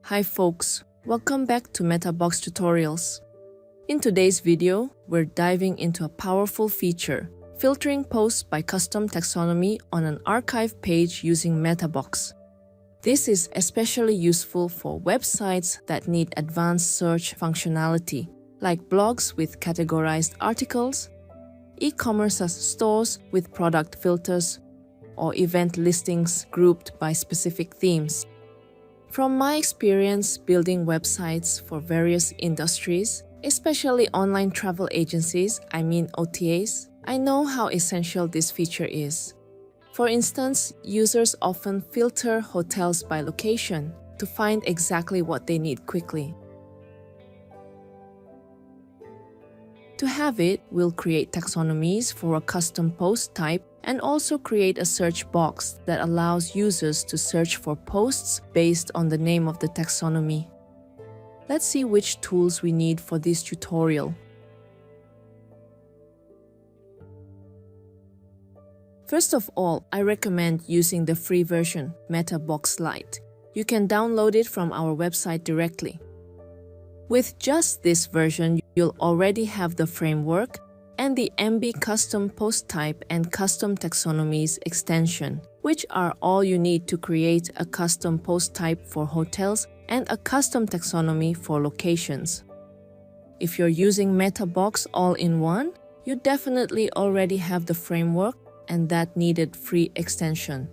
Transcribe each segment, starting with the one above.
Hi folks, welcome back to MetaBox Tutorials. In today's video, we're diving into a powerful feature, filtering posts by custom taxonomy on an archive page using MetaBox. This is especially useful for websites that need advanced search functionality, like blogs with categorized articles, e-commerce stores with product filters, or event listings grouped by specific themes. From my experience building websites for various industries, especially online travel agencies, OTAs, I know how essential this feature is. For instance, users often filter hotels by location to find exactly what they need quickly. To have it, we'll create taxonomies for a custom post type and also create a search box that allows users to search for posts based on the name of the taxonomy. Let's see which tools we need for this tutorial. First of all, I recommend using the free version, MetaBox Lite. You can download it from our website directly. With just this version, you'll already have the framework and the MB custom post type and custom taxonomies extension, which are all you need to create a custom post type for hotels and a custom taxonomy for locations. If you're using MetaBox all-in-one, you definitely already have the framework and that needed free extension.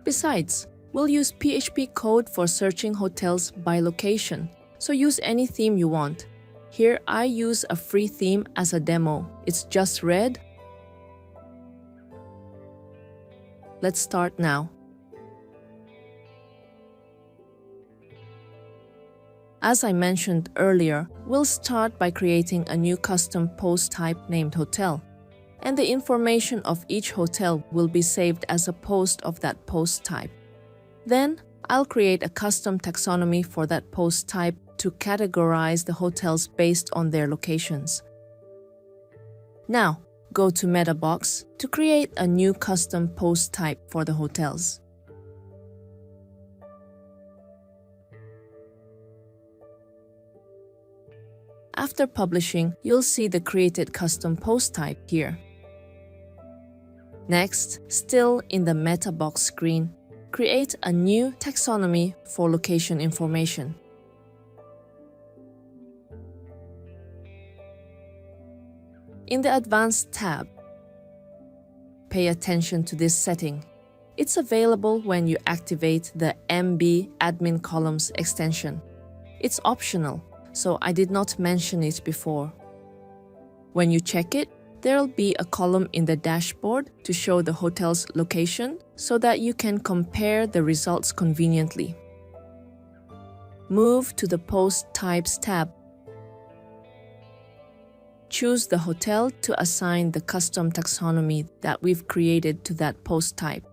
Besides, we'll use PHP code for searching hotels by location, so use any theme you want. Here I use a free theme as a demo. It's just red. Let's start now. As I mentioned earlier, we'll start by creating a new custom post type named hotel, and the information of each hotel will be saved as a post of that post type. Then, I'll create a custom taxonomy for that post type to categorize the hotels based on their locations. Now, go to MetaBox to create a new custom post type for the hotels. After publishing, you'll see the created custom post type here. Next, still in the MetaBox screen, create a new taxonomy for location information. In the Advanced tab, pay attention to this setting. It's available when you activate the MB Admin Columns extension. It's optional, so I did not mention it before. When you check it, there'll be a column in the dashboard to show the hotel's location so that you can compare the results conveniently. Move to the Post Types tab. Choose the hotel to assign the custom taxonomy that we've created to that post type.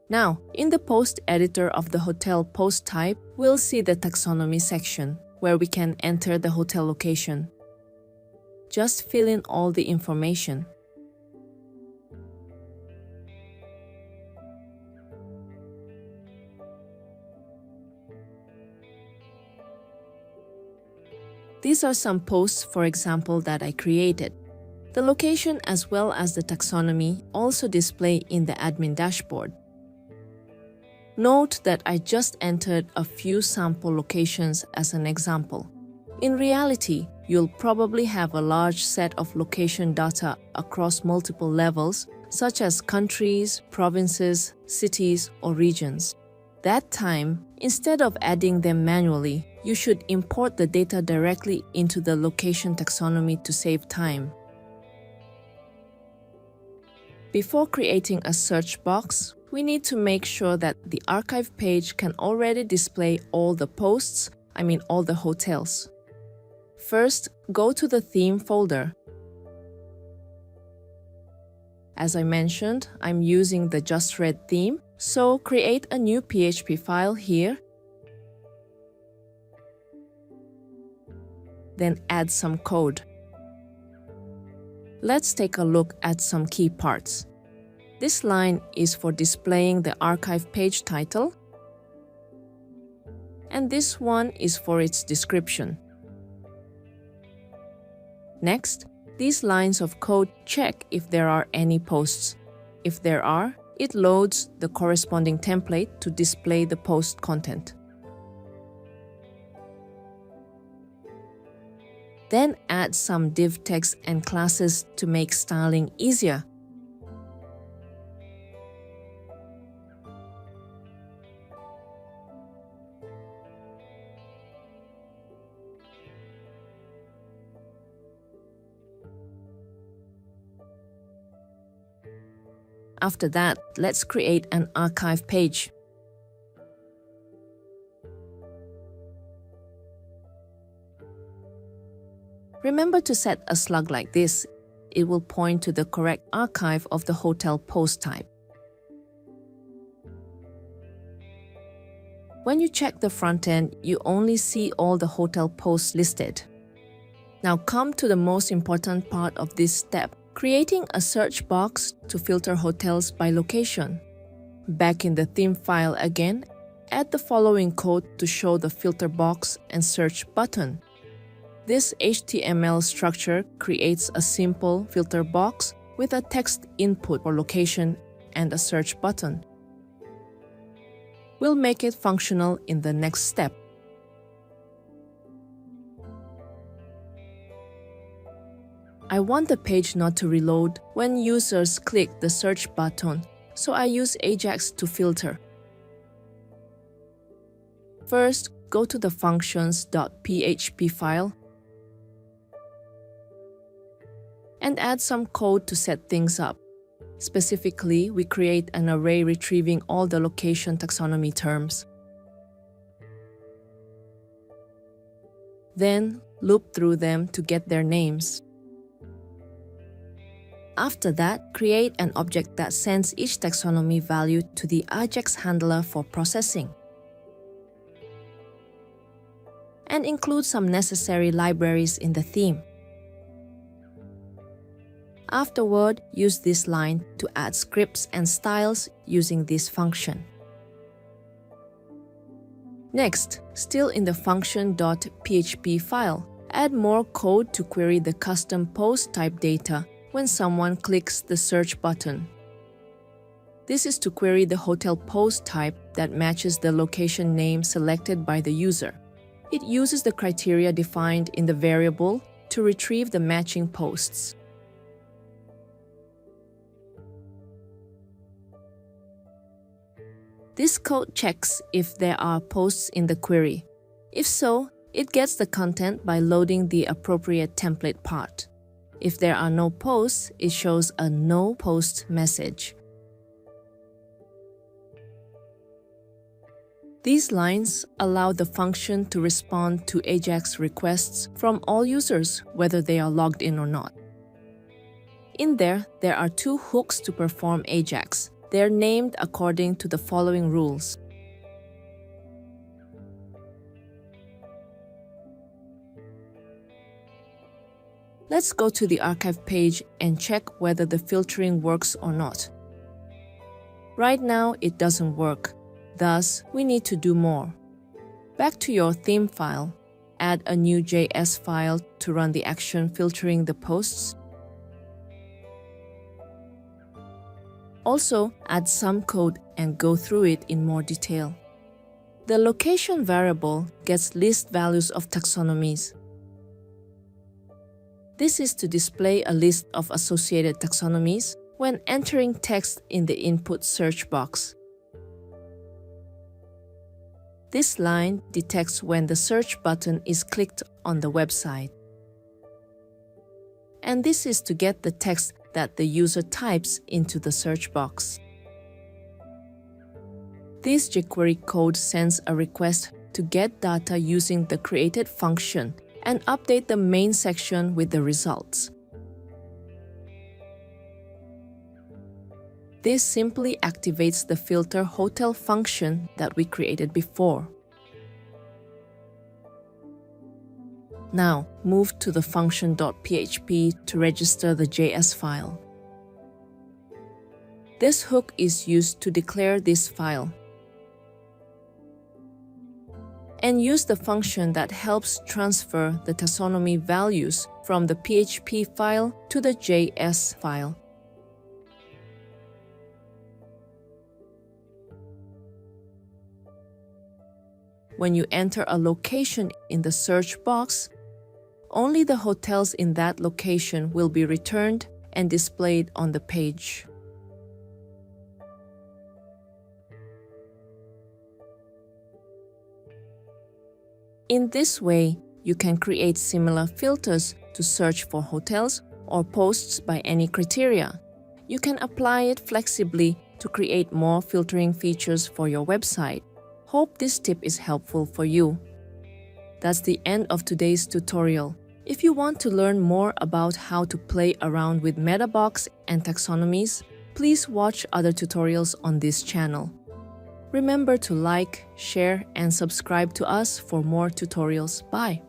Now, in the post editor of the hotel post type, we'll see the taxonomy section, where we can enter the hotel location. Just fill in all the information. These are some posts, for example, that I created. The location as well as the taxonomy also display in the admin dashboard. Note that I just entered a few sample locations as an example. In reality, you'll probably have a large set of location data across multiple levels, such as countries, provinces, cities, or regions. That time, instead of adding them manually, you should import the data directly into the location taxonomy to save time. Before creating a search box, we need to make sure that the archive page can already display all the posts, all the hotels. First, go to the theme folder. As I mentioned, I'm using the Just Red theme, so create a new PHP file here. Then add some code. Let's take a look at some key parts. This line is for displaying the archive page title, and this one is for its description. Next, these lines of code check if there are any posts. If there are, it loads the corresponding template to display the post content. Then add some div text and classes to make styling easier. After that, let's create an archive page. Remember to set a slug like this. It will point to the correct archive of the hotel post type. When you check the front end, you only see all the hotel posts listed. Now come to the most important part of this step, creating a search box to filter hotels by location. Back in the theme file again, add the following code to show the filter box and search button. This HTML structure creates a simple filter box with a text input for location and a search button. We'll make it functional in the next step. I want the page not to reload when users click the search button, so I use Ajax to filter. First, go to the functions.php file and add some code to set things up. Specifically, we create an array retrieving all the location taxonomy terms. Then, loop through them to get their names. After that, create an object that sends each taxonomy value to the Ajax handler for processing. And include some necessary libraries in the theme. Afterward, use this line to add scripts and styles using this function. Next, still in the function.php file, add more code to query the custom post type data when someone clicks the search button. This is to query the hotel post type that matches the location name selected by the user. It uses the criteria defined in the variable to retrieve the matching posts. This code checks if there are posts in the query. If so, it gets the content by loading the appropriate template part. If there are no posts, it shows a no post message. These lines allow the function to respond to Ajax requests from all users, whether they are logged in or not. In there are two hooks to perform Ajax. They're named according to the following rules. Let's go to the archive page and check whether the filtering works or not. Right now, it doesn't work. Thus, we need to do more. Back to your theme file. Add a new JS file to run the action filtering the posts. Also, add some code and go through it in more detail. The location variable gets list values of taxonomies. This is to display a list of associated taxonomies when entering text in the input search box. This line detects when the search button is clicked on the website. And this is to get the text that the user types into the search box. This jQuery code sends a request to get data using the created function and update the main section with the results. This simply activates the filter hotel function that we created before. Now, move to the function.php to register the JS file. This hook is used to declare this file. And use the function that helps transfer the taxonomy values from the PHP file to the JS file. When you enter a location in the search box, only the hotels in that location will be returned and displayed on the page. In this way, you can create similar filters to search for hotels or posts by any criteria. You can apply it flexibly to create more filtering features for your website. Hope this tip is helpful for you. That's the end of today's tutorial. If you want to learn more about how to play around with MetaBox and taxonomies, please watch other tutorials on this channel. Remember to like, share, and subscribe to us for more tutorials. Bye!